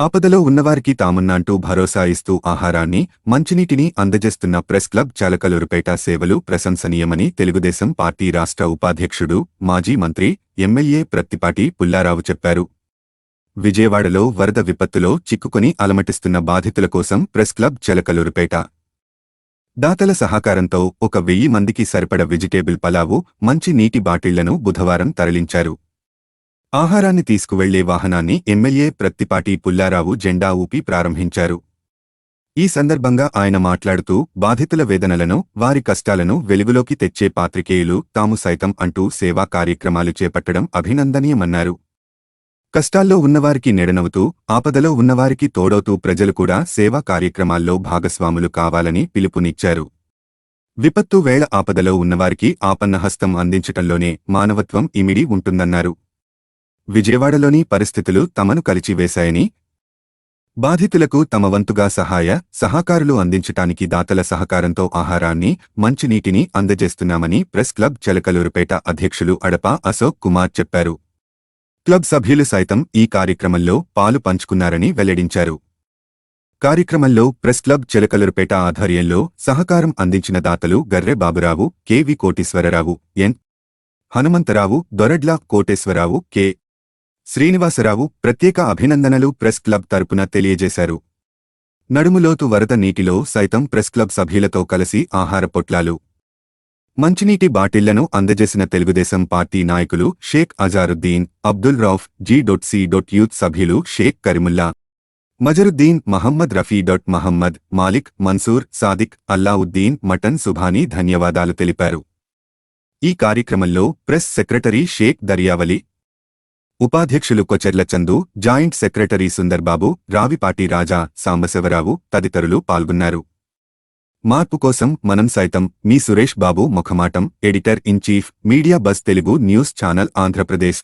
ఆపదలో ఉన్నవారికి తామున్నంటూ భరోసా ఇస్తూ ఆహారాన్ని, మంచినీటిని అందజేస్తున్న ప్రెస్ క్లబ్ చాలకలూరుపేట సేవలు ప్రశంసనీయమని తెలుగుదేశం పార్టీ రాష్ట్ర ఉపాధ్యక్షుడు, మాజీ మంత్రి, ఎమ్మెల్యే ప్రత్తిపాటి పుల్లారావు చెప్పారు. విజయవాడలో వరద విపత్తులో చిక్కుకుని అలమటిస్తున్న బాధితుల కోసం ప్రెస్ క్లబ్ చాలకలూరుపేట దాతల సహకారంతో 1000 మందికి సరిపడ వెజిటేబుల్ పలావు, మంచి నీటి బాటిళ్లను బుధవారం తరలించారు. ఆహారాన్ని తీసుకువెళ్లే వాహనాన్ని ఎమ్మెల్యే ప్రత్తిపాటి పుల్లారావు జెండా ఊపి ప్రారంభించారు. ఈ సందర్భంగా ఆయన మాట్లాడుతూ బాధితుల వేదనలను, వారి కష్టాలను వెలుగులోకి తెచ్చే పాత్రికేయులు తాము సైతం అంటూ సేవా కార్యక్రమాలు చేపట్టడం అభినందనీయమన్నారు. కష్టాల్లో ఉన్నవారికి నెడనవుతూ, ఆపదలో ఉన్నవారికి తోడవుతూ ప్రజలు కూడా సేవా కార్యక్రమాల్లో భాగస్వాములు కావాలని పిలుపునిచ్చారు. విపత్తు వేళ ఆపదలో ఉన్నవారికి ఆపన్నహస్తం అందించటంలోనే మానవత్వం ఇమిడి ఉంటుందన్నారు. విజయవాడలోని పరిస్థితులు తమను కలిచివేశాయని, బాధితులకు తమ వంతుగా సహకారాలు అందించటానికి దాతల సహకారంతో ఆహారాన్ని, మంచినీటిని అందజేస్తున్నామని ప్రెస్ క్లబ్ చాలకలూరుపేట అధ్యక్షులు అడప అశోక్ కుమార్ చెప్పారు. క్లబ్ సభ్యులు సైతం ఈ కార్యక్రమంలో పాలు పంచుకున్నారని వెల్లడించారు. కార్యక్రమంలో ప్రెస్ క్లబ్ చాలకలూరుపేట ఆధ్వర్యంలో సహకారం అందించిన దాతలు గర్రె బాబురావు, కె.వి. కోటీశ్వరరావు, ఎన్. హనుమంతరావు, దొరడ్ల కోటేశ్వరరావు, కె. శ్రీనివాసరావు ప్రత్యేక అభినందనలు ప్రెస్ క్లబ్ తరపున తెలియజేశారు. నడుములోతు వరద నీటిలో సైతం ప్రెస్ క్లబ్ సభ్యులతో కలిసి ఆహార పొట్లాలు, మంచినీటి బాటిళ్లను అందజేసిన తెలుగుదేశం పార్టీ నాయకులు షేక్ అజారుద్దీన్, అబ్దుల్ రౌఫ్, జి.సి. యూత్ సభ్యులు షేక్ కరీముల్లా, మజరుద్దీన్, మహమ్మద్ రఫీ. మహమ్మద్, మాలిక్, మన్సూర్, సాదిక్, అల్లావుద్దీన్, మటన్ సుభానీ ధన్యవాదాలు తెలిపారు. ఈ కార్యక్రమంలో ప్రెస్ సెక్రటరీ షేక్ దర్యావలి, ఉపాధ్యక్షులు కొచెర్ల చందు, జాయింట్ సెక్రటరీ సుందర్బాబు, రావిపాటి రాజా, సాంబశివరావు తదితరులు పాల్గొన్నారు. మార్పు కోసం మనం సైతం మీ సురేష్ బాబు ముఖమాటం, editor in chief, media buzz Telugu news channel Andhra Pradesh.